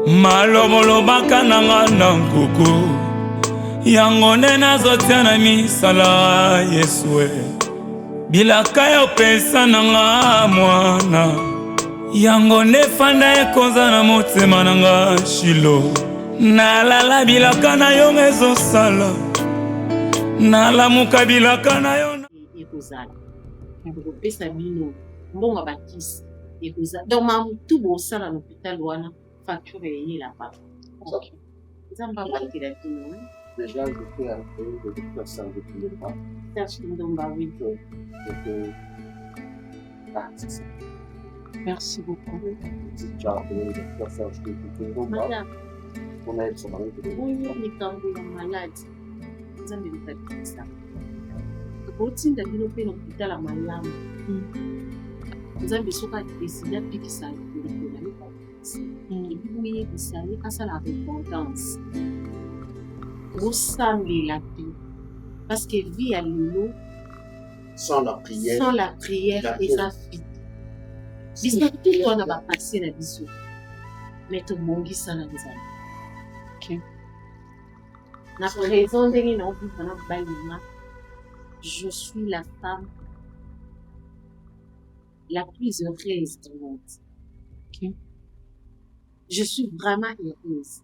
malomolobaka nanga na nkuku yango nde nazotia na misala Yesue bilaka yo pesa nanga mwana yango nde fanda ekonza na motema nanga Shilo nalala bilaka na yo ezosala nalamuka bilaka na yo ekozala ekopesa bino mbongo bakisi ekozala donc mamutu bosala na hôpital wana facture eyela papa nzambe abatela bino Déjà, je fais un peu de déplacement depuis le temps. Merci beaucoup. Tu as appelé le déplacement depuis le temps. Madame. On a été sur la route de oui, on est quand même malade. Vous avez vu ça. Quand tu as dit que l'hôpital a malade, vous avez décidé de piquer ça. Et puis, vous savez que ça la récompense. Vous semblez la vie. Parce que vie à l'eau, sans la prière, et ça fit. Bisous, tout le monde va passer la bisou. Mais tout le monde qui s'en a des amis. La raison de je suis la femme la plus heureuse du monde. Je suis vraiment heureuse.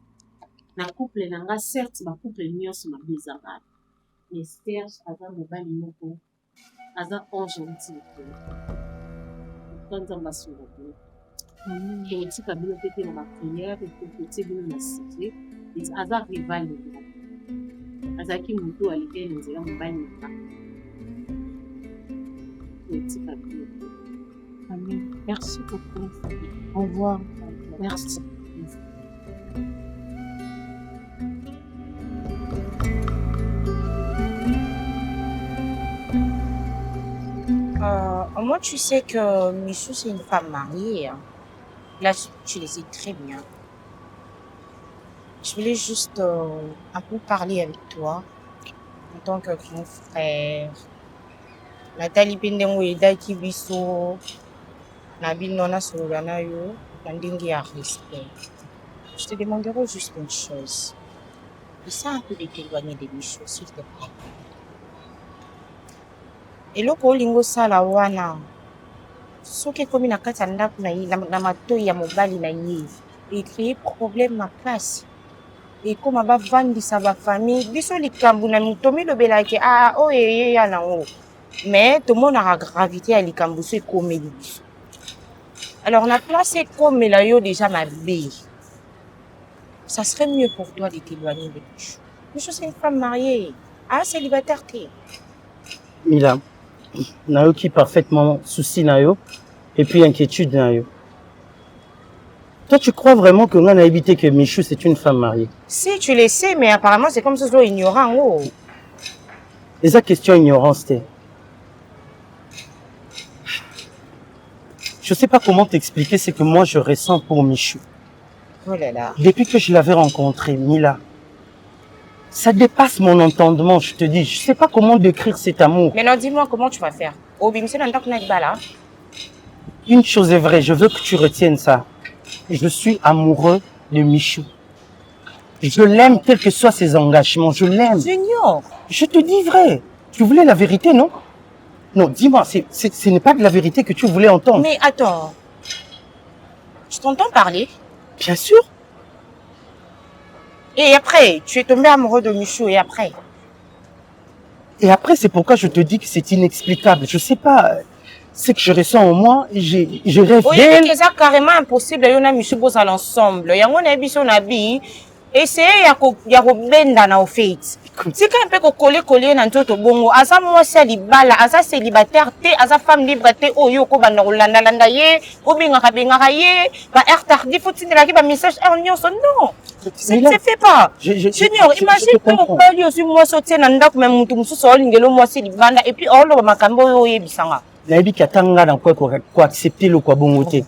Na couple nanga certes ma couple nyonso ma bizarre mais Serge aza mobali moko aza gentil quand on va sur le coup et aussi pas bien fait dans ma prière et pour côté de ma cité ils aza rival aza ki mutu alike nzela mobali moko et aussi pas bien. Amen. Merci beaucoup. Au revoir. Merci. Moi, tu sais que Michou, c'est une femme mariée. Hein. Là, tu le sais très bien. Je voulais juste un peu parler avec toi en tant que grand frère. Nathalie Pendengo et Daki Bisso, Nabil Nona Solana Yo, Nandingi à respect. Je te demanderai juste une chose. Essaie un peu de t'éloigner de Michou, s'il te plaît. eloko olingo sala wana soki ekomi na kati ya ndako na ye na matoi ya mobali na ye ecrée problème na place ekoma bavandisa bafamille biso likambo na mitomi lobelaki oyo eyeya nango mais tomonaka gravité ya likambo so ekomeli biso alors na place ekomela yo déjà mabe ça serait mieux pour toi de t'éloigner de Michou. Michou c'est une femme mariée célibataire t'es Mila nayoki parfaitement souci nayo et puis inquiétude nayo. Toi tu crois vraiment que on a évité que Michou c'est une femme mariée? Si tu le sais mais apparemment c'est comme ça so ignorant oh. Et ça question ignorance t'es. Je sais pas comment t'expliquer ce que moi je ressens pour Michou. Oh là là. Depuis que je l'avais rencontré Mila, ça dépasse mon entendement, je te dis. Je sais pas comment décrire cet amour. Maintenant, dis-moi comment tu vas faire. Une chose est vraie, je veux que tu retiennes ça. Je suis amoureux de Michou. Je l'aime, quels que soient ses engagements. Je l'aime. Junior. Je te dis vrai. Tu voulais la vérité, non? Non, dis-moi, ce n'est pas de la vérité que tu voulais entendre. Mais attends. Je t'entends parler? Bien sûr. Et après, tu es tombé amoureux de Michou, et après? Et après, c'est pourquoi je te dis que c'est inexplicable. Je sais pas, ce que je ressens en moi, je rêve d'elle. Oui, c'est carrément impossible, il y a Michou à l'ensemble. Il y a un biso nabi, essayez ya kobenda na ofeit. Si quand un peu coller na ntoto bongo, asa moi celibala, asa célibataire te, asa femme libre te, oyo ko banda rolanda landa ye, obinga ye, ba air tardif faut tindela ki ba message non. Ça ne se fait pas. Junior, imagine que on peut aussi moi sauter dans ndako même mutu mususu olingelo moi celibanda et puis olo makambo oyo bisanga. Nayebi katanga dans quoi accepter le quoi bongoté.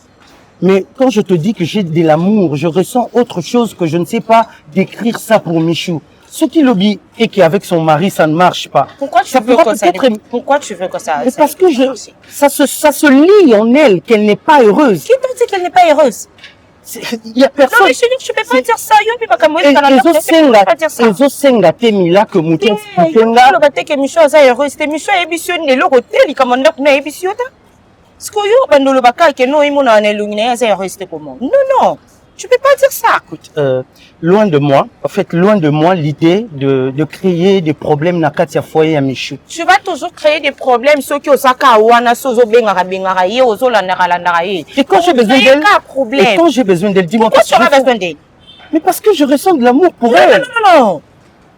Mais quand je te dis que j'ai de l'amour, je ressens autre chose que je ne sais pas décrire ça pour Michou. Ce qui l'oublie et qu'avec son mari, ça ne marche pas. Pourquoi tu veux que ça? Pourquoi tu veux que ça? Parce que ça se lie en elle, qu'elle n'est pas heureuse. Qui t'a dit qu'elle n'est pas heureuse? Il n'y a personne. Non, mais chérie, je ne peux pas dire ça. Je ne peux pas dire ça. Ils ont senga temila que mouton. Le bateau que Michou a heureuse. C'était Michou a émission de l'eau hôtel. Il commande une émission. Ce que yo bando le baka que non imona en illuminé a heureuse comment? Non. Tu peux pas dire ça. Écoute, loin de moi l'idée de créer des problèmes na katia foyer à Michou. Tu vas toujours créer des problèmes ceux qui osaka wana sozo bengara ye ozola ndara ye. Et quand j'ai besoin d'elle, dis-moi pourquoi tu auras besoin d'elle? Mais parce que je ressens de l'amour pour elle. Non.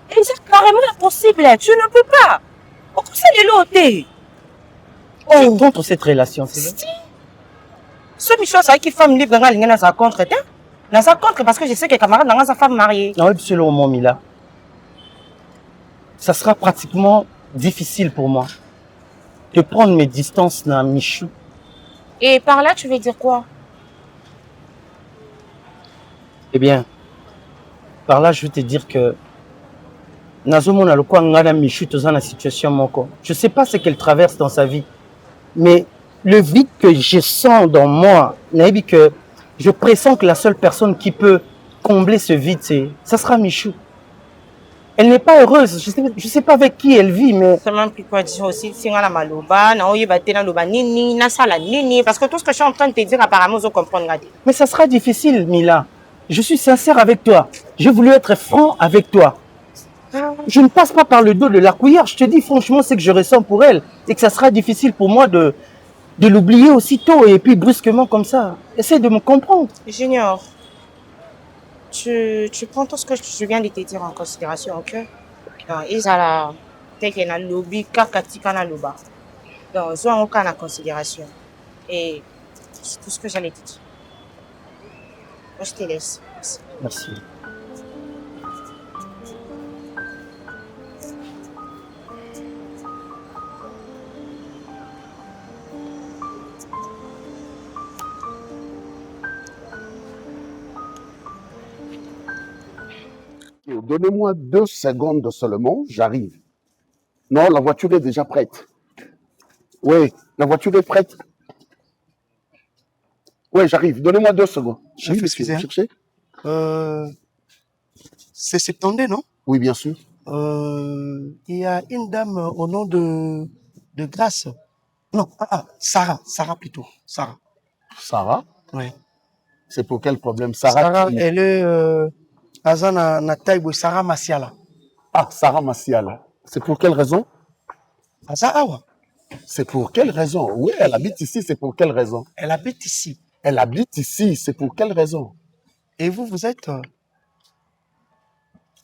C'est carrément impossible, tu ne peux pas. Au conseil de l'hôtel. Je suis contre cette relation, c'est vrai. Ce Michel, c'est qui femme libre dans sa contre, dans sa contre parce que je sais que camarade dans sa femme mariée. Non, absolument mon Mila. Ça sera pratiquement difficile pour moi de prendre mes distances dans Michou. Et par là, tu veux dire quoi? Eh bien, par là, je veux te dire que Nazomona le quoi ngana Michou dans la situation moko. Je sais pas ce qu'elle traverse dans sa vie, mais le vide que je sens dans moi, que je pressens que la seule personne qui peut combler ce vide, ça sera Michou. Elle n'est pas heureuse. Je sais pas avec qui elle vit, mais... Ça m'a pris quoi dire aussi, si on a la maloba, na oye bate na loba nini, na sala nini, parce que tout ce que je suis en train de te dire, apparemment, vous comprenez. Mais ça sera difficile, Mila. Je suis sincère avec toi. J'ai voulu être franc avec toi. Je ne passe pas par le dos de la cuillère. Je te dis franchement ce que je ressens pour elle. Et que ça sera difficile pour moi de l'oublier aussitôt et puis brusquement comme ça. Essaie de me comprendre. Junior, tu prends tout ce que je viens de te dire en considération, ok? Donc, ils ont la tête na lobby, kakatika na loba. Donc, ils ont aucun en considération. Et c'est tout ce que j'allais te dire. Moi, je te laisse. Merci. Donnez-moi 2 secondes seulement, j'arrive. Non, la voiture est déjà prête. Oui, la voiture est prête. Oui, j'arrive. Donnez-moi 2 secondes. Chef, excusez. C'est Septendé, non? Oui, bien sûr. Il y a une dame au nom de Grâce. Non, Sarah plutôt. Sarah. Sarah? Oui. C'est pour quel problème? Sarah, elle est Azana Nataïbo, Sarah Massiala. Ah, Sarah Massiala. C'est pour quelle raison? Awa. C'est pour quelle raison? Oui, elle habite ici, c'est pour quelle raison? Elle habite ici. Elle habite ici, c'est pour quelle raison? Et vous êtes...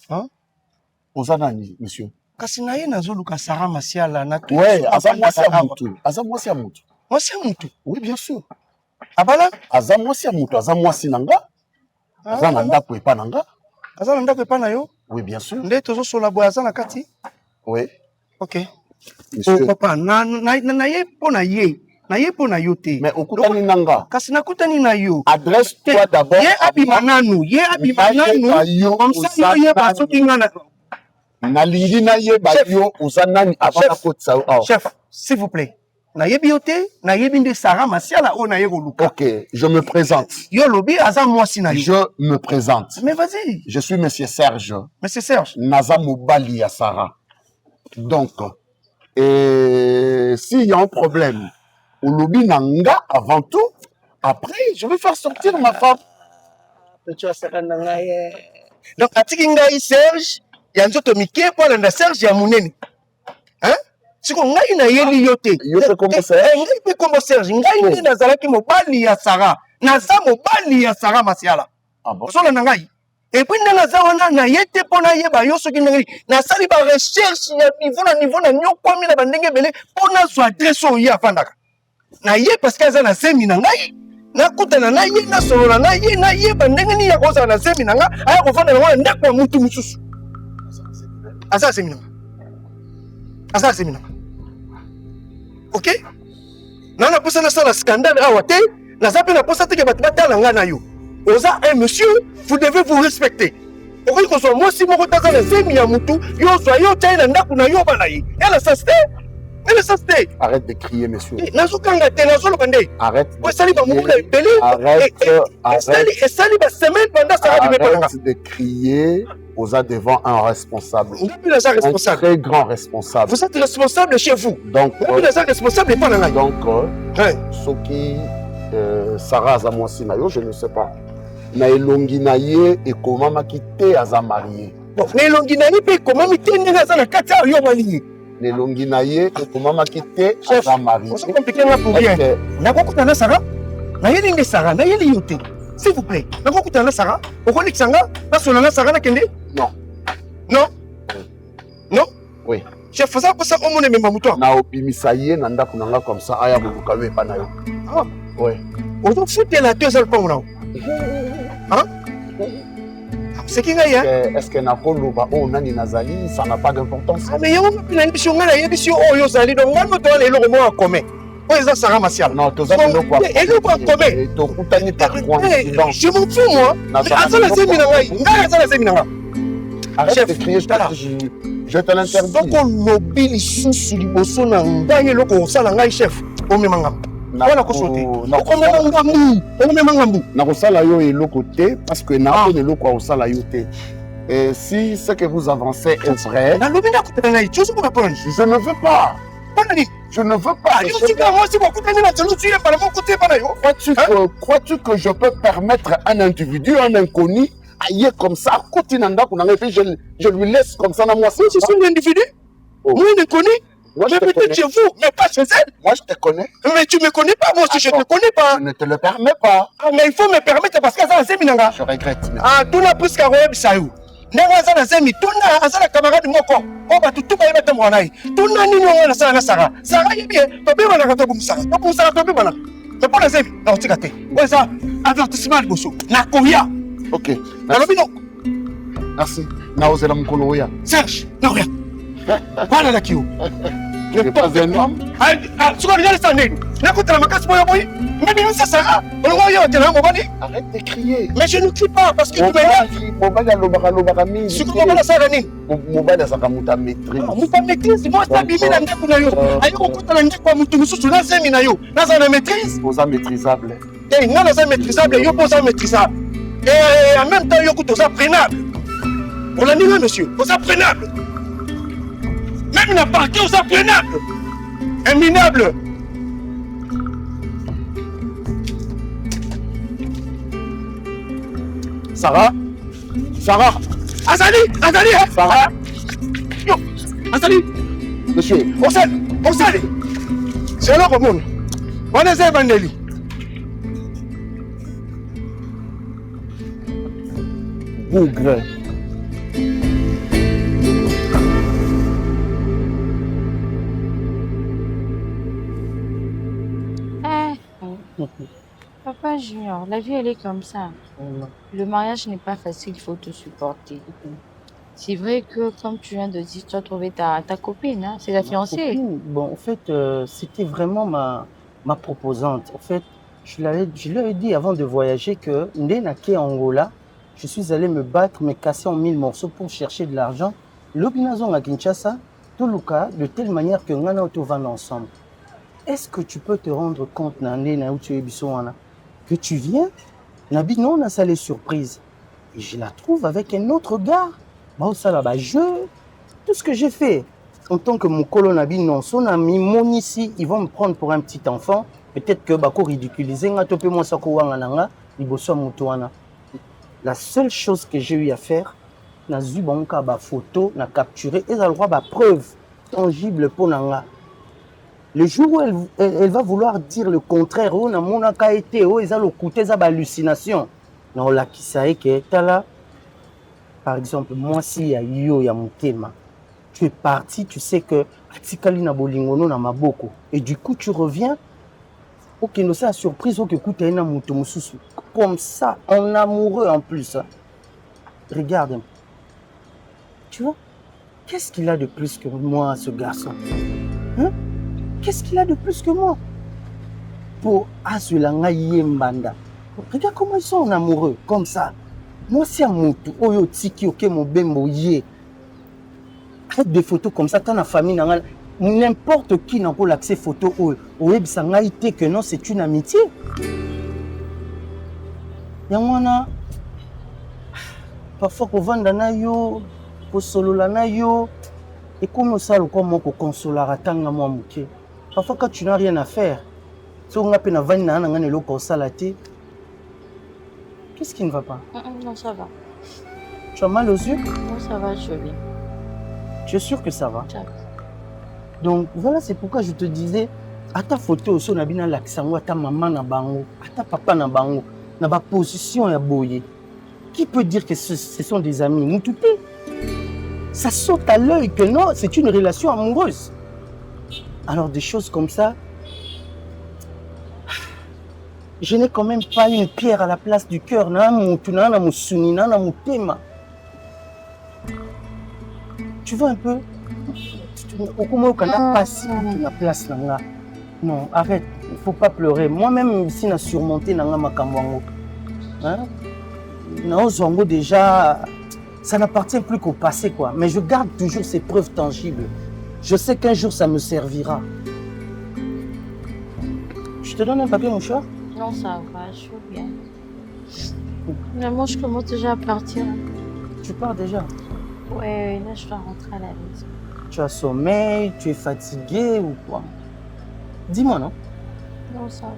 Hein? Ozanani, monsieur. Kasinaye Nazoluka Sarah Massiala. Oui, Azamwasi Amutu. Mwasi Amutu? Oui, bien sûr. Abala? Azamwasi Amutu, Azamwasi Nanga. Azananda Kwepa Nanga. Azananda Kwepa na yo? Oui, bien sûr. Nde tozo sola boya Azana Kati? Oui. Ok. Monsieur. Papa, na ye po na ye. Na ye po na yo te. Mais okutani nanga. Kasi nakutani na yo. Adresse-toi d'abord. Ye abimananu. Comme ça, yo ye ba soki ngana. Nalingi na ye ba yo uzanani avant kotsa. Chef, s'il vous plaît. Na ye biote, na ye binde Sarah Massiala o na ye goluka. Ok, je me présente. Yo lobi aza mwasi na yo. Je me présente. Mais vas-y. Je suis monsieur Serge. Monsieur Serge. Naza Mobali à Sarah. Donc, s'il y a un problème, au lobby nanga avant tout, après, je vais faire sortir ma femme. Donc, atiki ngai Serge, ya nzoto mike po landa Serge ya munene. Hein? Siko ngai na yeli yote. Yote comme Serge. Ngai pe comme Serge, ngai nde nazalaki mobali ya Sarah. Naza mobali ya Sarah Massiala. Ah bon? Osola na ngai. Et puis naza wana na yete pona yeba yo soki ngai na sali ba recherche ya niveau na nyokwami na bandenge bele pona zo adresse o ya fandaka. Na ye parce que na semi na ngai. Na kutana na ye na solola na ye bandenge ni ya koza na semi na nga aya ko fanda na ndako mutu mususu. Asa semi na. Asa semi na. Ok? Nana posa na sala scandale awa te, na zape na posa te ke batala nga na yo. Oza monsieur, vous devez vous respecter. Okoki ko so mo si moko taza na zemi ya mutu, yo so yo tsaina ndaku na yo bana yi. Ela sasite. Mais ça c'était. Arrête de crier, monsieur. Nazokanga te nazoloba nde. Arrête. Ouais, ça liba mukula belé. Arrête. Et ça liba semaine pendant ça va Arrête de crier. Vous êtes devant un responsable. Un très grand responsable. Vous êtes responsable chez vous. Donc, vous êtes responsable et pas dans la. Donc, ce qui Sarah Azamosi Nayo, je ne sais pas. Na elongi na ye et comment ma quitté Aza marié. Bon, na elongi na ye pe comment mi tene na za na kata yo mali. Na elongi na ye et comment ma quitté Aza marié. C'est compliqué na pour rien. Na ko kutana Sarah? Na ye ninge Sarah, na ye li yote. S'il vous plaît. Na ko kutana Sarah? Okoni kisanga? Na sona na Sarah na kende? Non. Non? Non? Oui. Chef, ça pour ça on même muto. Na obimisa ye na ndako nanga comme ça aya boluka we pa na yo. Ah. Oui. On doit foutre la deux heures pour nous. Hein? C'est qui gagne? Est-ce que na koloba o nani nazali ça n'a pas d'importance? Ah mais y'a une émission ngana y'a émission o yo zali donc moi me donne le mot en commun. Oh ils ont Sarah Martial. Non, tous ça nous quoi. Et nous quoi commun? To kutani par coïncidence. Je m'en fous moi. Asa la semina ngai. Ngai asa la semina ngai. Arrête de crier, je te l'interdis. Donc on lobby sous liboso na ngai loko sala ngai chef. O memanga. Wana ko sauter. O memanga mu. O memanga mu. Na ko sala yo eloko te parce que na ko eloko o sala yo te. Et si ce que vous avancez est vrai, na lobby na ko tena ngai. Tu peux pas. Je ne veux pas. Je ne veux pas. Crois-tu que je peux permettre à un individu, un inconnu, à y être comme ça, je lui laisse comme ça dans moi. C'est un individu. Moi, un inconnu. Moi, je peut-être chez vous, mais pas chez elle. Moi, je te connais. Mais tu me connais pas, moi aussi, je te connais pas. Je ne te le permets pas. Ah, mais il faut me permettre parce que ça, c'est minanga. Je regrette. Ah, tout n'a plus qu'à voir Bissaïou. Nanga za na zemi tuna azala camarade moko o ba tutu ba yebata mwana yi tuna nini ngwana sala na Sarah Sarah yebi to be wana ka to bumsaka to be wana to pona zemi na otika te weza avertissement liboso na koya. OK na lobino merci na ozela mkono oya Serge na oya bana la kiyo je n'ai pas un homme. Tu regardes ça, Nene. N'écoute la macasse, moi, oui. Mais ça, Sarah. Arrête de crier. Mais je ne crie pas parce que tu m'énerves. Je suis comme ça, Nene. Mobile, maîtrise. Mouta maîtrise. Moi, ça, Bibi, la ndeko na yo. Ayo, kokota la ndeko mutu mususu na zemi na yo. Na za na maîtrise. Posa maîtrisable. Eh, nga na za maîtrisable, yo posa maîtrisable. Et en même temps, yo kotoza prenable. On l'a dit là, monsieur. Posa prenable. Même la partie aux imprénables, imminable. Sarah, Sarah, Azali, hein? Sarah, yo, Azali, monsieur, Osali, c'est là au monde. On est évangélique. Bougre. Papa Junior, la vie elle est comme ça. Le mariage n'est pas facile, il faut te supporter. C'est vrai que, comme tu viens de dire, tu as trouvé ta copine, hein? C'est la fiancée. Bon, en fait, c'était vraiment ma proposante. En fait, je lui avais dit avant de voyager que, Ndénaké Angola, je suis allé me battre, me casser en 1000 morceaux pour chercher de l'argent. L'obinazon à Kinshasa, tout le cas, de telle manière que nous allons vendre ensemble. Est-ce que tu peux te rendre compte, Nandé, où tu es que tu viens, Nabi, non, on a ça les surprises. Et je la trouve avec un autre gars. Bah, ça là, bah, tout ce que j'ai fait, en tant que mon colo Nabi, non, son ami, mon ici, ils vont me prendre pour un petit enfant. Peut-être que, bah, qu'on ridiculiser, la seule chose que j'ai eu à faire, na zubonka ba photo, na capturé, et ça le droit ba preuve tangible pour nanga. Le jour où elle va vouloir dire le contraire, oh, na mona ka été, oh, ils ont le côté ça ba hallucination. Non, là qui sait que là, par exemple, moi si ya yo ya mutema, tu es parti, tu sais que atikali na bolingono na maboko, et du coup tu reviens. Ok, nous c'est la surprise, ok, écoute, na muto mususu. Comme ça, en amoureux en plus. Hein. Regarde. Tu vois, qu'est-ce qu'il a de plus que moi, ce garçon? Hein? Qu'est-ce qu'il a de plus que moi? Pour Asulanga Yembanda. Regarde comment ils sont en amoureux, comme ça. Moi, c'est un moutou. Oyo tiki, ok, mon bembo yé. Faites des photos comme ça, quand la famille, n'importe qui n'a pas l'accès photo au web sangaïté que non, c'est une amitié. Yamwana, parfois qu'on vend na yo, pour solo na yo, et comme ça le comment qu'on consoler tanga moi muké. Parfois quand tu n'as rien à faire, si on a peine à vendre na ngane lo ko salaté. Qu'est-ce qui ne va pas? Non, ça va. Tu as mal aux yeux? Non, ça va, je vais. Tu es sûr que ça va? Ça va. Donc voilà, c'est pourquoi je te disais, à ta photo, si on a bien l'accent, à ta maman na bango, à ta papa na bango, na ba position ya boye. Qui peut dire que ce sont des amis? Nous tout. Ça saute à l'œil que non, c'est une relation amoureuse. Alors des choses comme ça, je n'ai quand même pas une pierre à la place du cœur. Tu vois un peu? Non, arrête, il ne faut pas pleurer. Moi-même, si je surmonté ma kamwango, déjà, ça n'appartient plus qu'au passé, quoi. Mais je garde toujours ces preuves tangibles. Je sais qu'un jour, ça me servira. Je te donne un papier, mon cher? Non, ça va, je suis bien. Mais moi, je commence déjà à partir. Tu pars déjà? Ouais, là, je dois rentrer à la maison. Tu as sommeil, tu es fatigué ou quoi? Dis-moi, non? Non, ça va.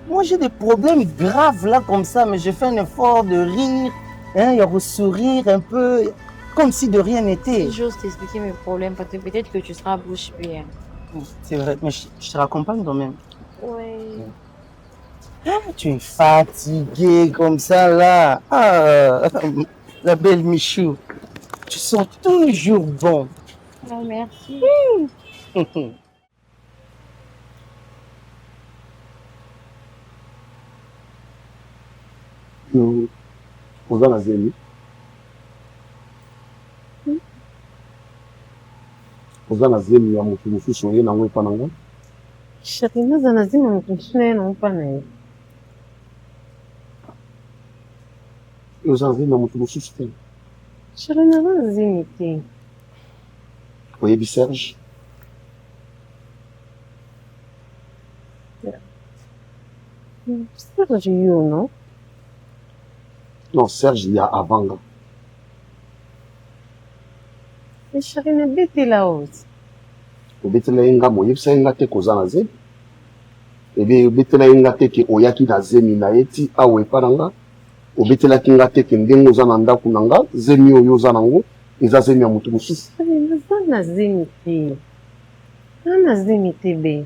Moi, j'ai des problèmes graves là, comme ça, mais j'ai fait un effort de rire, il y a un sourire un peu, comme si de rien n'était. J'ose t'expliquer mes problèmes, parce que peut-être que tu seras bouche bée. C'est vrai, mais je te raccompagne quand même. Ouais. Tu es fatigué comme ça là. Ah, la belle Michou. Tu sens toujours bon. Oh, merci. Oza na zemi. Oza na zemi ya motu mosusu ye nango epa nango. Chérie, naza na zemi ya motu mosusu na ye nango epa na ye. Oza na zemi ya motu mosusu te. Chérie, naza na zemi te. Oyebi Serge? Serge yo, non? Non, Serge il y a avant nga. Mais chérie, nabetela oti. Obetela ye nga moyebisa ye nga te koza na zemi. Ebe obetela ye nga te ke oyaki na zemi na ye ti awa epa na nga. Obetelaki nga te ke ndenge oza na ndako na nga, zemi oyo oza nango eza zemi ya motu mosusu. Naza na zemi te. Naza na zemi te be.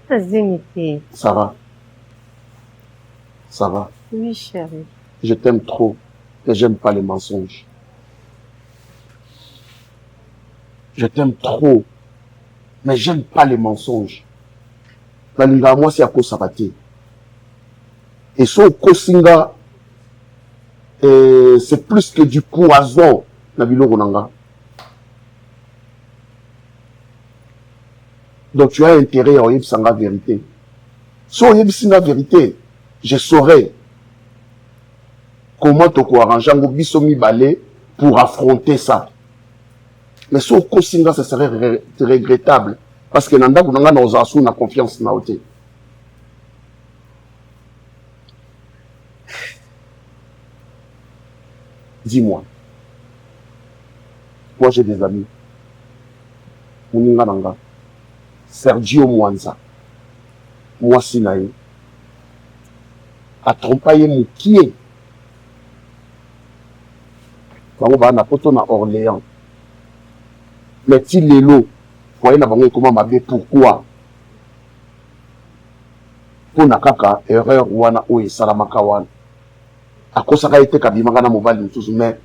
Na zemi te. Ça va. Ça va. Oui, chérie. Je t'aime trop et j'aime pas les mensonges. Je t'aime trop, mais j'aime pas les mensonges. Nalinga moi c'est à cause sabati. Et so kosinga, c'est plus que du poison na biloko nanga. Donc tu as intérêt à oyebisa nga vérité. So oyebisi nga vérité, je saurais comment te arranger ngo biso mibale pour affronter ça. Mais so kosinga, ça serait regrettable parce que nanda kunanga na ozasu na confiance na ote. Dis-moi. Moi j'ai des amis. Muninga nanga. Sergio Mwanza. Moi Sinaï. A trompé mon pied. Bango ba na poto na Orléans. Mais ti lelo, voyez na bango comment m'a pourquoi? Pour na kaka erreur wana o esalamaka wana. Akosaka ete kabimaka na mobali mususu mais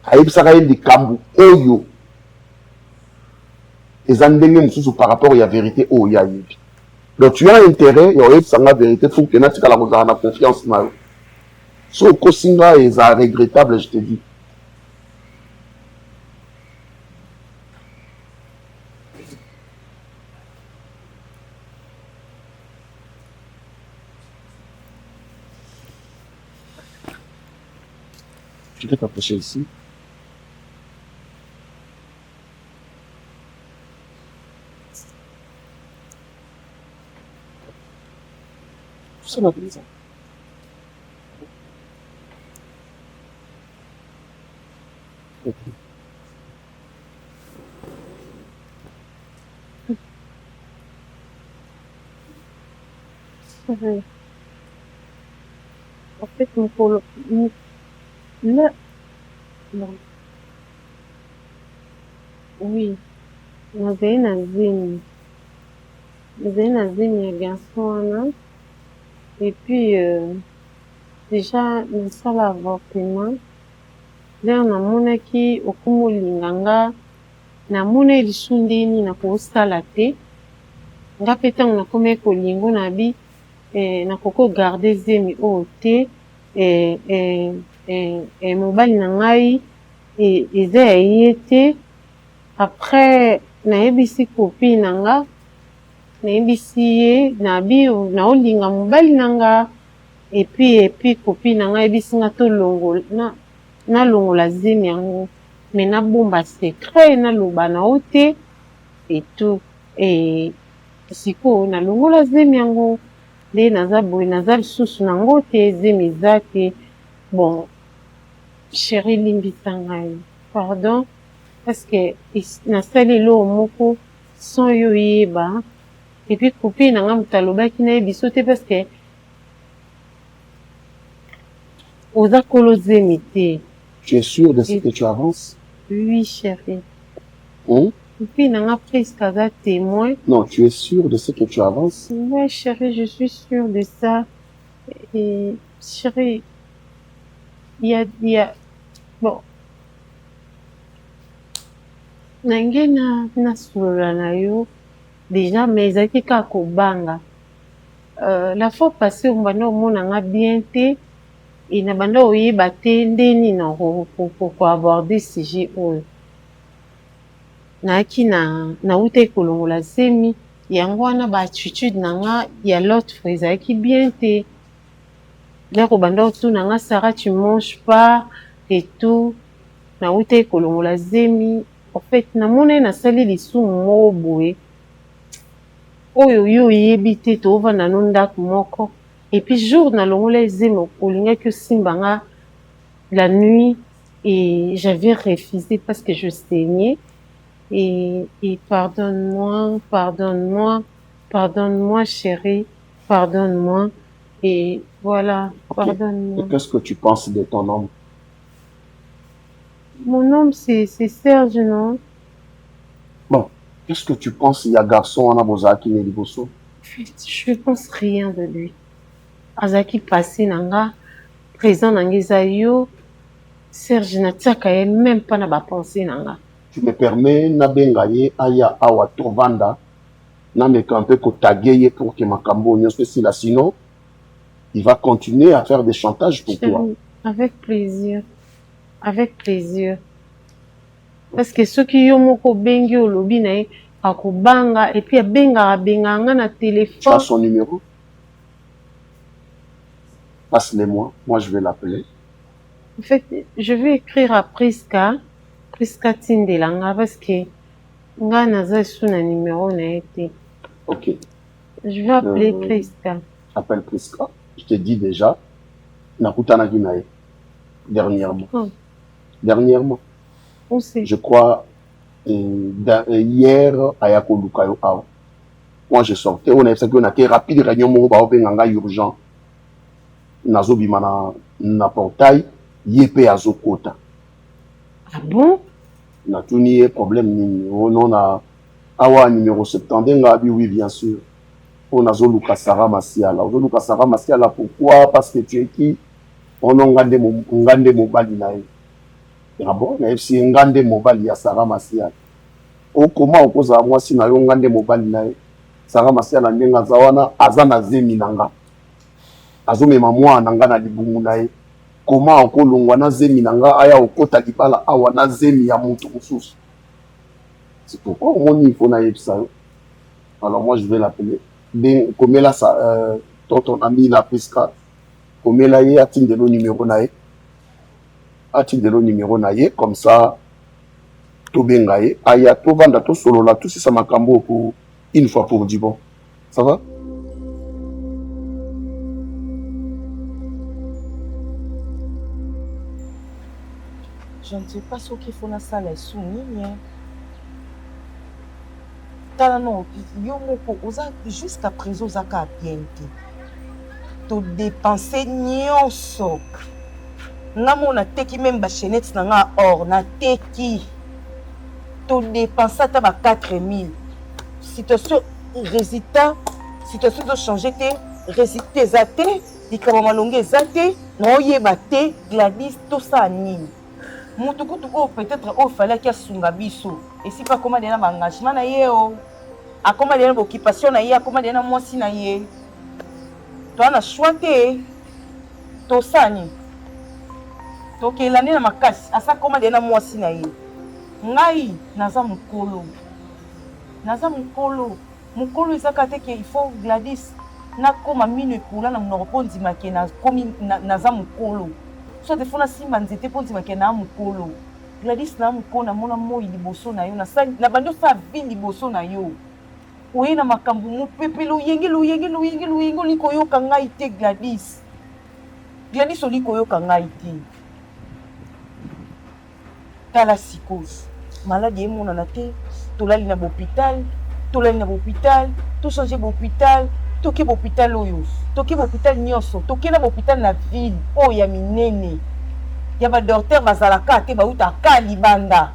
ayebisaka ye likambo oyo eza ndenge mususu par rapport ya vérité oyo ayebi. Donc tu as intérêt ya oyebisa nga vérité pour que natikala kozala na confiance na yo. So okosinga eza regrettable, je te dis. Tu peux t'approcher ici. C'est la vie. En fait, là, non. Oui, nazali na zemi ya garçon wana et puis déjà nasala avortement lero namonaki okumu olinga nga namona lisu ndeni nakosala te nga mpe ntango nakomi kolingo nabi nakoki kogarde zemi oyo te mobali na ngai eza ya ye te. Après nayebisi copine na nga nayebisi ye naolinga mobali na nga epuis copine na nga yebisi nga nalongola zemi yango me nabomba secret naloba na yo te etu sikoyo nalongola zemi yango nde naza boye naza lisusu nango te zemi eza te. Bon chéri limbisa ngai pardon parce que nasali eloko moko sans yo yeba epuis copine na nga moto alobaki nayebi so te parce que oza kolo zemi te. Tu es sûr de ce que tu avances? Oui chéri. Copine na nga presque aza témoin. Non, tu es sûr de ce que tu avances? Ouais chéri, je suis sûre de ça. Et chéri, il y a bon nange nasolola na yo déjà mais ezalaki kaka kobanga la fois passée obanda omona nga bien te e na banda oyeba te ndeni na koaborder sujet oyo nayaki nautaki kolongola zemi yango wana baattitude na nga ya l'autre fois ezalaki bien te lero banda otuna nga Sarah tu manges pas et tout nautaki kolongola zemi. En fait, namona nasali lisumu moko boye oyo yo oyebi te tovanda no ndako moko et puis jour nalongola zemi olingaki osimba nga la nuit et j'avais refusé parce que je saignais et pardonne-moi chérie, pardonne-moi et voilà, okay. Pardonne-moi. Et qu'est-ce que tu penses de ton homme? Mon homme, c'est Serge, non? Bon, qu'est-ce que tu penses? Il y a garçon, on a Bozaki, Neliboso. Je ne pense rien de lui. Azaki passé nanga, présent nanga yo, Serge n'attiaka même pas na ba pensée nanga. Tu me permets, na bengaye aya awa tovanda, na me kampe ko tagueye pour que makambo nyos que là, sinon il va continuer à faire des chantages pour toi. Avec plaisir. Avec plaisir. Parce que ceux qui ont moko bengi au lobby na akobanga et puis benga nga na téléphone. Tu as son numéro? Passe-le-moi, moi je vais l'appeler. En fait, je vais écrire à Priska Tindelanga parce que nga naza sous na numéro na été. OK. Je vais appeler Priska. Appelle Priska. Je te dis déjà nakutana ginae dernièrement. Dernièrement. Je crois hier à Yakolukayo. Moi je sortais, on a fait qu'on a été rapide réunion mo ba obenganga urgent. Nazo bimana na portail yepé azokota. Ah bon? Na tuni problème ni on a awa numéro 70 ngabi oui bien sûr. On a zoluka Sarah Masiala. Zoluka Sarah Masiala pourquoi? Parce que tu es qui? On a ngande mobali na ye. Bon, mais si ngande mobali ya Sarah Masiala. O comment okoza moi si na yo ngande mobali na ye. Sarah Masiala ndenga zawana azana zemi nanga. Azomema mwana nanga na libungu na ye. Comment okolongwa na zemi nanga aya okota libala awa na zemi ya mutu mususu. C'est pourquoi on faut na yebisa yo. Alors moi je vais l'appeler. Ben comme là ça ton ami la Priska. Comme là il a de le numéro na ye. A-t-il de le numéro na ye comme ça to bengaye aya to vanda to solo là tout ça makambo pour une fois pour du bon. Ça va? Je ne sais pas ce qu'il faut dans ça, les soumis. Non, jusqu'à présent, ça a bien été. Tu dépenser nyonso. Namo na teki même ba chenette na nga or na teki. Tu dépenser ta ba 4000. Situation résultat, situation de changer tes résultats zaté, dikaba malonge zaté, no yeba te Gladys tout ça nini. Mutuku tuko peut-être au fallait qu'il sunga biso. Et si pas comment dena engagement na yeo. A comment dena occupation na ye, a comment dena moisi na ye. Toi na choité. To sani. To ke l'année na makasi, asa comment dena moisi na ye. Ngai naza mukolo. Naza mukolo. Mukolo ezaka te ke il faut Gladys na koma mino ekula na monoko ndimake na komi naza mukolo. So te fona simba nzete po ndimake na mukolo. Gladys na mukolo na mona moi liboso na yo na bando sa vie liboso na yo. Oye na makambo mopepe luyenge liko yoka ngai te Gladys. Gladys oliko yoka ngai te. Tala psychose. Maladie emonana te, tolali na l'hôpital, to changer l'hôpital, toke l'hôpital oyo, toke l'hôpital nyonso, toke na l'hôpital na ville, oyo ya minene. Ya ba docteur bazalaka te bauta ka libanda.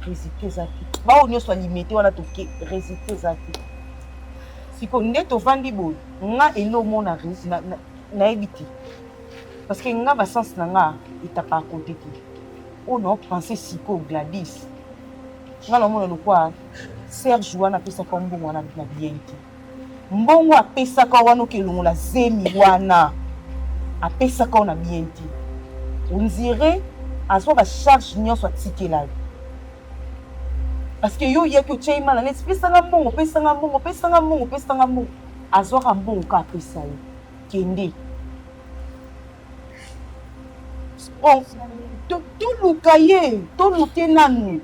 Résultat zaki. Ba o nyonso limité wana toke résultat zaki. Siko nde tovandi boy, nga elo mona résultat na ebiti. Parce que nga ba sens na nga itaka côté te. On a pensé siko Gladys. Nga na mona lokwa Serge wana pesa kwa mbongo wana na bienti. Mbongo apesa kwa wana kelongola zemi wana. Apesa kwa na bienti. On dirait à soi ba charge nyonso atikela. Parce que yo yeki ochaima na net pesa nga mbongo. Azwa mbongo ka pesa yo. Kende. Bon, to luke nanu.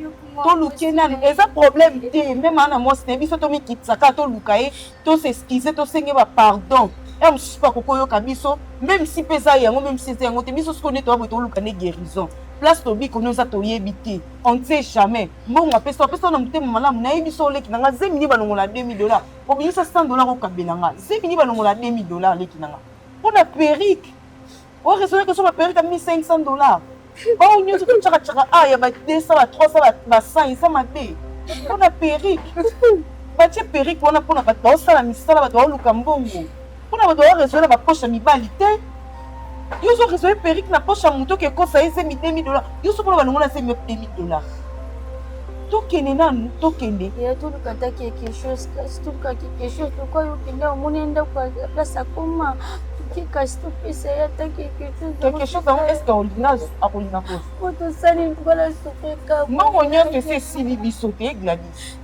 Eza problème te, même en amos ne biso to mi kitsaka to lukaye, to s'excuser, to senge ba pardon. Et on suit pas kokoyo kabiso, même si pesa yango, même si c'est yango te bisosko ne to ba to lukane guérison. Place to bi kono za to yebité. On ne sait jamais. Bon on pesa na mutema malamu na yebiso leki nanga zemini balongola $2000. Ko binisa $100 ko kabelanga. Zemini balongola $2000 leki nanga. On a perruque. On raisonne que sur ma perruque à $1500. Oh, nous sommes tous ya ba 200 ba 300 ba 100 ça m'a dit. On a perruque. Ba tie perruque on a pour na ba sala misala ba to luka mbongo. On a ba raisonner ba poche mibali te. Yo so raisonner perruque na poche muto ke ko ça ese $2000. Yo so pour ba ngona c'est $2000. Tokende nanu tokende. Ya tout kata quelque chose, quelque chose pourquoi yo kende au monenda kwa place akoma. Quelque chose est-ce qu'on a non, on y a que c'est si bisoté, Gladys.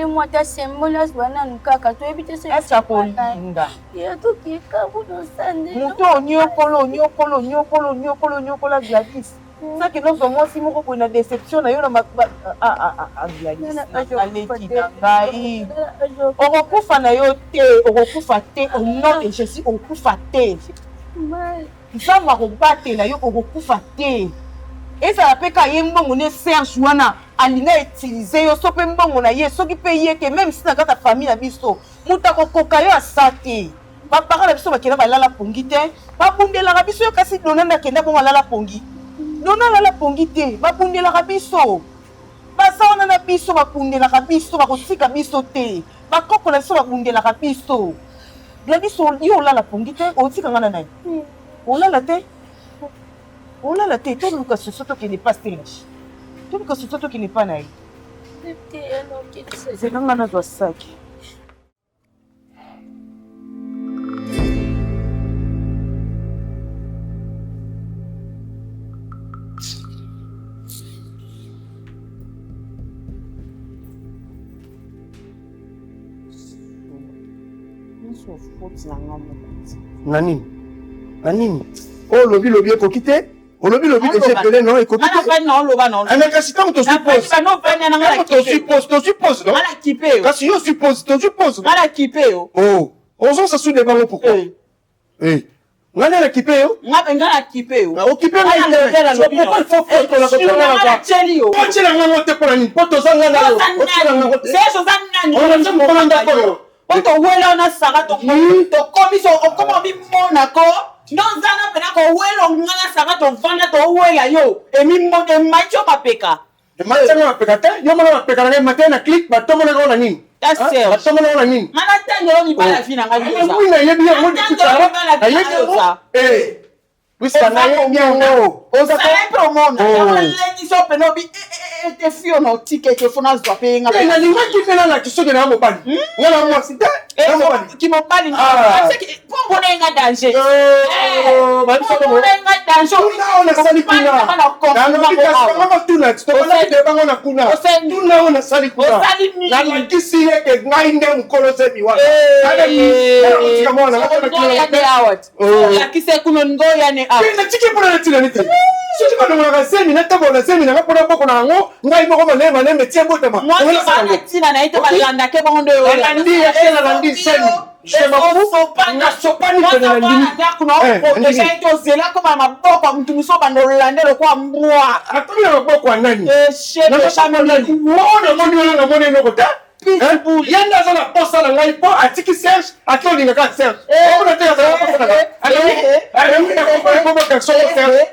Moi, ta symbole, banane, kaka, tu habites ce Linda. Il y a tout qui est kabou dans ça. Mouton, nyokolo, Gladys. Ça que nous sommes si nous une déception, na yo na Gladys. Allez, on recouffa na yo te, on recouffa te, au nom de Jésus, on recouffa te. Ça va rebattre là yo, on recouffa te. Et ça appelle quand yembo mone Serge wana, alina utiliser yo sope mbongo na ye, soki pe ye que même si na ta famille na biso, muta ko koka yo asate. Ba parole biso ba kena ba lala pongi te, ba bundela biso yo kasi donana kenda bon lala pongi. Dona la pongi te, ba pundela biso. Ba saona na biso ba pundela biso, ba kotika biso te. Ba koko na biso ba pundela biso. Gladys yo la pongi te, o tika ngana nai. O la te. To luka soto qui n'est pas stage. To luka soto qui n'est pas nai. C'est ngana do sac. Nani? Oh, lobby est quitté. Oh, lobby est appelé, non, et coquité. Non. Un incascitant, tu supposes. Tu supposes, non? Parce que je suppose, tu supposes. Oh, on s'en sous des ballons pourquoi? Eh, Ngana na kipe yo? Nga na kipe yo. Occupé na internet. So pourquoi il faut faire la Chino na cheli yo. Poche na ngana te pour ni poto zanga na yo. Poche na ngana. C'est chose nani. On a jamais parlé d'accord. Poto wela na sara to komiso okoma bi mona ko. Ndozana pena ko welo ngana sara to vanda to wela yo. Emi mo de macho papeka. Macho papeka te. Yo mona papeka na matin na click ba to mona na nini. That's ba to mona na nini. Ngana tango ni bala fina ngani. Oui na yebi yo mo dikuta. Ayebi eh. Puisque na yebi yo. Oza ko mona. Lengi so peno bi te fio no ticket ke fona zwa pe nga. Na ni maki fena na kisoke na mo bani. Ngana mo sita. Ki mo bani. C'est que pour bonner nga danger. Ba so ko. Nga danger. Una sali kuna. Na no kika mama tuna. To na de bango na kuna. Tuna una sali kuna. Na ni kisi yake ngainde mkolo zebi wa. Kada ni tika mona na kuna ni awat. Ya kise kuno ngoya ni awat. Na tiki pona na tina nite. Sisi bado mwana semi na tabo na semi na pona poko na ngo ngai moko malema na metie botama. Moi na tina na ite balanda ke bondo yo. Landi ya tena landi semi. Shema ku na sopani tena landi. Kuna déjà ito zela kama maboko mtu msoba ndo landelo kwa mbwa. Atumia maboko wa nani? Shebe shamo nani? Mbona mbona nokota? Yanda zana posa na ngai po atiki Serge atoni ngaka Serge. Mbona tena zana posa na. Mbona kwa Serge.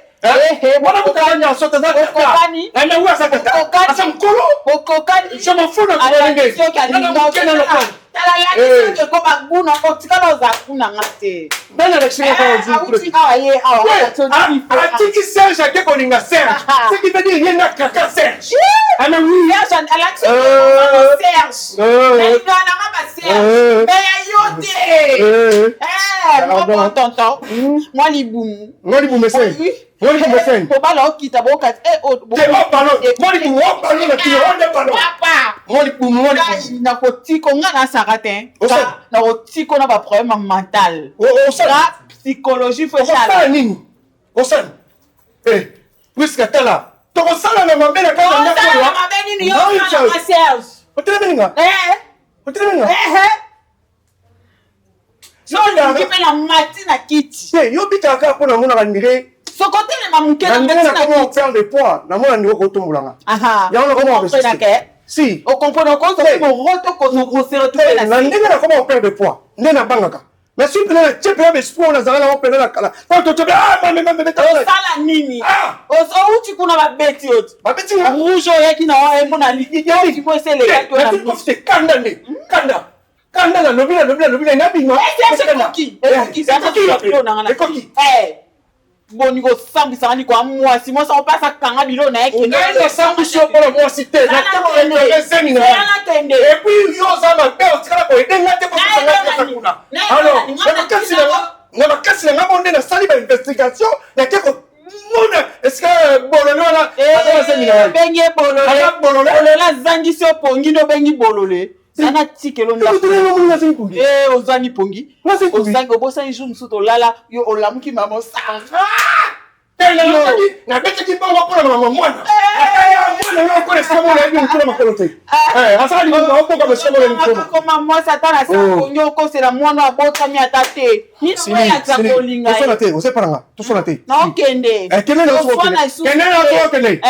Mbona kutanya sote za kokani? Na uwa sasa kokani. Asa mkolo kokani. Shema funa kwa ngai. Na mkena na kwa. Tala ya kike ko baguna ko tikala za kuna ngate. Bana la chine kwa uti aye awa. Atiki Serge akeko ninga Serge. Ce qui veut dire yenda kaka Serge. Ana oui. Serge Alex Serge. Nga na ngaba Serge. Mais yote. Moi tonton. Moi libumu. Moi libumu sen. Moi libumu sen. Ko bala okita boka Te balo. Moi libumu balo na tiro onde balo. Papa. Moi libumu na kotiko nga na saratin. Na kotiko na ba problème mental. La psychologie faut ça. Nini? Osan. Puisque tala. To kosala na mabele ka na ngako. Na mabele ni yo na Serge. Otemenga. Otemenga. So ni kipela mati na kiti. Yo bita ka pona mona kanire. Sokote le mamuke na mati na kiti. Faire de poids. Na mona ndiko kotumbulanga. Aha. Ya ona comment résister. Si. On comprend qu'on se roto qu'on se retrouve là. Na ndenge na comment perdre de poids. Ndena bangaka. Mais si tu as chepe ya bespo na zala na opela na kala. Quand tu te sala nini? O uti kuna ba beti yote. Ba beti rouge yaki na wa embo na liki. Yo ki po se le gato na. C'est kanda ne. Kanda na lobila na bingo. C'est koki. C'est koki. Boni ko sambi sangani kwa mwasi mo sa pasa kanga bilo na yake na sambi sho kwa mwasi te na temo na semi na et puis yo za ma pe otikala ko edenga te ko sanga kuna alors na bakasi na ngabonde na sali ba investigation na ke ko mona est-ce que bololo na na semi na benye bololo la zangi so pongi no bengi bolole sana tikelo nda ozangi pongi ozangi obosa nju msuto lala yo olamuki mama sanga na bete ki bango pona mama mwana ataya mwana yo ko sema na hiyo mkono makolote asali ni hapo kama sema ni mkono kama mwasa tana sako nyoko sera mwana abota mi atate ni ya takolinga tosona te ose paranga tosona te na okende kene na okende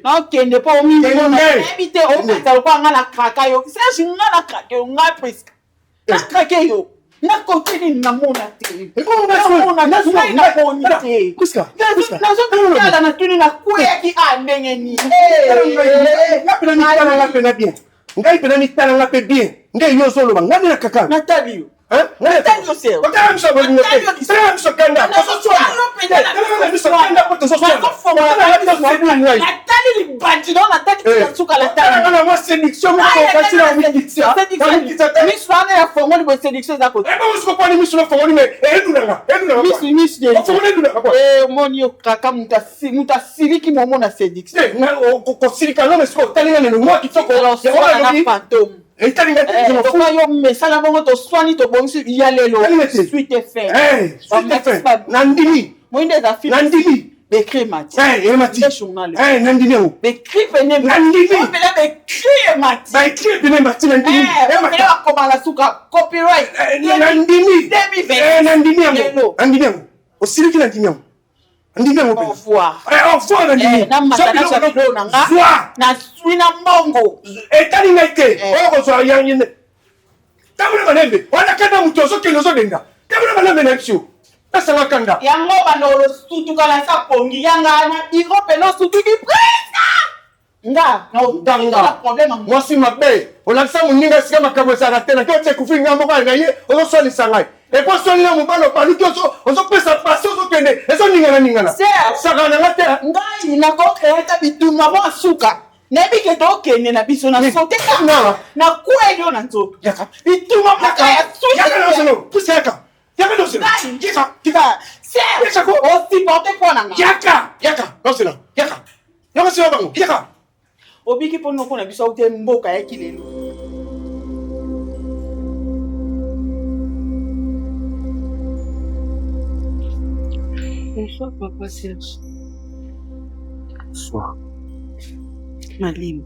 non kende po mi ebite o peta ko nga na kraka yo c'est nga na kraka yo nga presque na kraka yo na kokini na mona te na bonite kuska na zo na tuni na kuya ki andenge ni na pena bien ngai pena ni tala na pe bien ngai yo solo ngani na kaka Nathalie Nathalie aussi okam so bonne note c'est so kanda Nathalie li bandi dans la tête qui suka la tête na moi séduction mo ko kasi na séduction mi soane ya fongo li séduction za ko ba usko pa ni mi so fongo ni me edunanga mi de fongo edunanga moni yo kaka muta siliki momo na séduction na ko silika no me so talinga ne moi qui soko na fantôme et talinga pourquoi yo me sala bongo to soani to bongo ya lelo suite fait nandimi moinde za film nandimi Bekri Mati. Eh, Mati. Journal. Eh, Nandini. Bekri Bene Mati. Nandini. Bekri Mati. Bekri Bene Mati. Nandini. Mati. Comment la souka copyright. Nandini. 2020. Nandini. Nandini. Aussi qui Nandini. Nandini. Au revoir. Au revoir Nandini. Na matana sa video nanga. Na suina mongo. Etali ngaite. Oyo so yangine. Tabula banembe. Wana kana mutozo kelozo denga. Tabula banembe na psio. Asala kanda. Yango banolo sutu kala sa pongi yanga na biro pelo sutu ki presa. Nga, Nga. Problème. Moi si mabe. Olakisa muninga sika makabo sa tena. Ko tse kufinga moko na ye. Ozo soni sangai. Et puis soni na mubalo palu ozo pesa paso ozo kende. Ezo ningana. Saka na ngate. Ngai na ko créer bituma mo asuka. Nebi ke to kende na biso na sote na. Na kweli na nzoto. Yaka. Bituma mo ka ya suka. Yaka na solo. Puseka. Yaka no sila. Kika. Yaka ko aussi porter pour nanga. Yaka. No sila. Yaka. Yaka sila bango. Yaka. Obiki po noko na biso ute mboka ya kilelo. Bonsoir, Papa Serge. Bonsoir. Malim.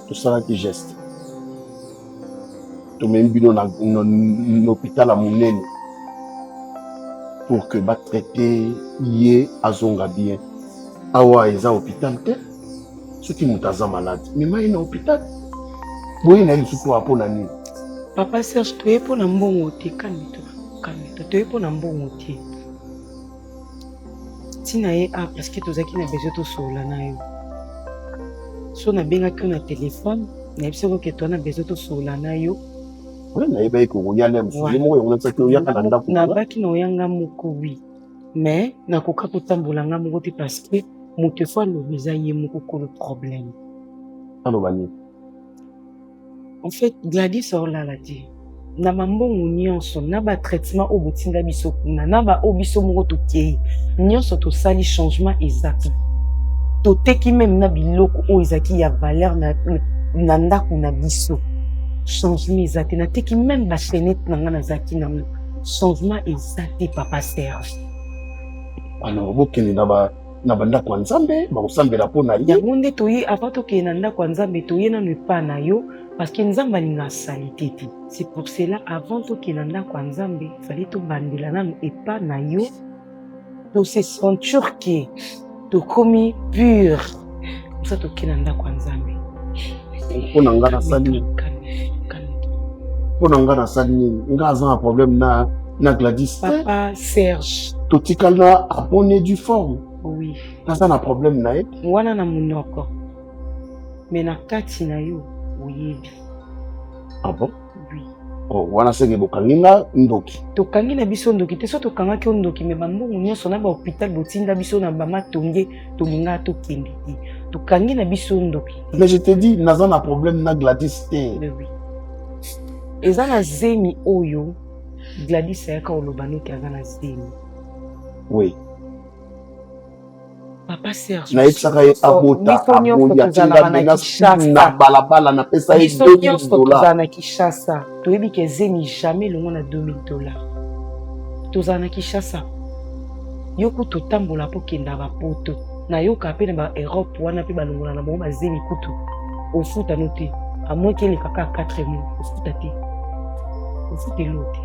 tosalaki geste tomemi bino na hôpital ya monene pour que batraite ye azonga bien awa eza hôpital te soki moto aza malade mema ye na hôpital boye na ye lisusu wa mpo na nini. Papa Serge, toye mpo na mbongo te. Kalme-toi. Toye mpo na mbongo te. Tina ye parce que tozaki na besoin tosola na yo. So nabengaki na telefone nayebisi koke to na besoin tosola na yo. nayebaki kokoyala mosusu moko yango natisaki oyaka na ndako nabaki na oyanga moko wi mais nakoka kotambola nga moko te parce que moto efo alobi eza ye moko kolo problème. aloba nini? En fait Gladys aolala te na mambongo nyonso na batraitement oyo botinda biso kuna na baoyo biso moko tokei nyonso tosali changement ezaki toteki meme na biloko oyo ezalaki ya valeur na ndako na biso. Changement ezate nateki même bachenette na nga nazalaki nango changement ezate Papa Serge. Alors bokende na bandako ya nzambe bakosambela mpo na ye yango nde toye avant tokende na ndako ya nzambe toye nano epa na yo parce que nzambe alinga asali te te. C'est pour cela avant tokende na ndako ya nzambe fallait tobandela nano epa na yo tose sentir ke tokomi pur posa tokende na ndako ya nzambe. mpo na nga nasali nini? Mpo na nga nasali nini? Nga aza na problème na Gladys. Papa Serge. Totikali na abonné du forme. Oui. Naza na problème na ye. Wana na munoko. Mais na kati na yo oyebi. Ah bon? Oui. Oh, wana senge bokangi nga ndoki. Tokangi na biso ndoki te so tokangaki ndoki me bambongo nyonso na ba hôpital botinda biso na bama tonge tolinga tokende te. Tokangi na biso ndoki. Mais je te dis naza na problème na Gladys te. Oui. Eza na zemi oyo Gladys ayaka oloba noki aza na zemi. Oui. Papa Serge. Nayebisaka ye abota aboyi atinda mena na balabala napesa ye $2000. Tozala na Kinshasa toyebi ke zemi jamais longo na $2000. Tozala na Kinshasa yoko totambola mpo kenda bapoto nayoka mpe na baeurope wana mpe balongola na bango bazemi kutu ofuta no te amoki elekaka 4 mois ofuta te ofutelo te.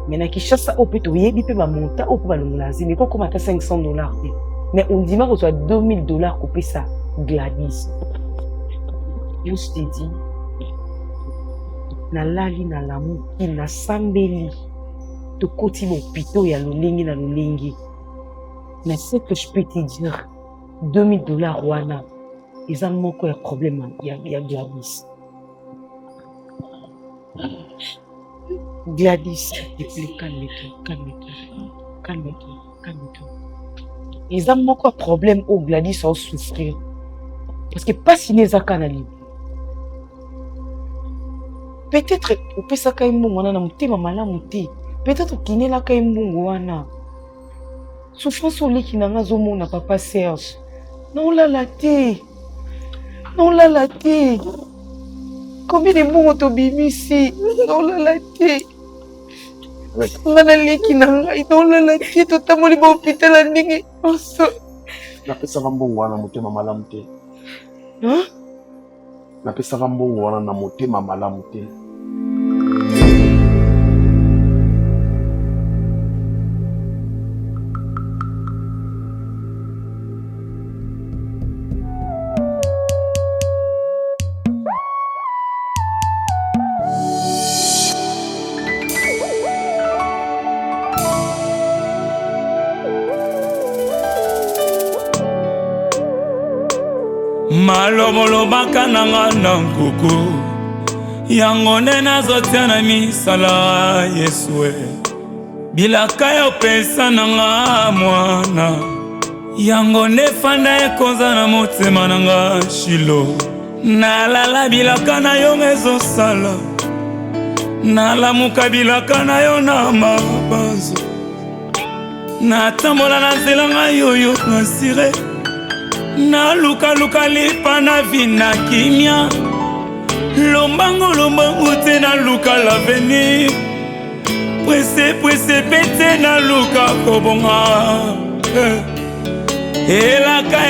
Mais na Kinshasa oyo mpe toyebi mpe bamonta oyo mpe balongola na zemi ekokoma ata $500 te. Mais on dit que tu as $2000 coupé ça, Gladys. Je te dis, na lali na lamu, na sambeli, to koti mon pito ya lolengi na lolengi. Mais ce que je peux te dire, $2000 wana, ils ont mon quoi problème, il y a Gladys. Gladys, s'il te plaît, calme-toi. Ils ont beaucoup de problèmes au Gladys sans souffrir. Parce que pas si les a canalisés. peut-être opesaka ye mbongo wana na motema malamu te, peut-être okinelaka ye mbongo wana. Souffrance oleki na nga azomona papa Serge. Naolala te, naolala te. Combien de mbongo tobimisi, naolala te. Nga naleki na ngai, naolala te, totamoli ba hôpital ndenge nyonso. Napesaka mbongo wana motema malamu te. Napesaka mbongo wana na motema malamu te. Malomolobaka nanga na nkuku yango nde nazotia na misala Yesue bilaka yo pesa nanga mwana yango nde fanda ekonza na motema nanga Shilo nalala bilaka na yo ezosala nalamuka bilaka na yo na mabanzo natambola na nzela ngai oyo nasire na luka lipa na vina kimia lombango te na luka l'avenir presse pete na luka kobonga elaka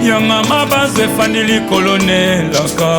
yanga mabanzo efandi likolonelaka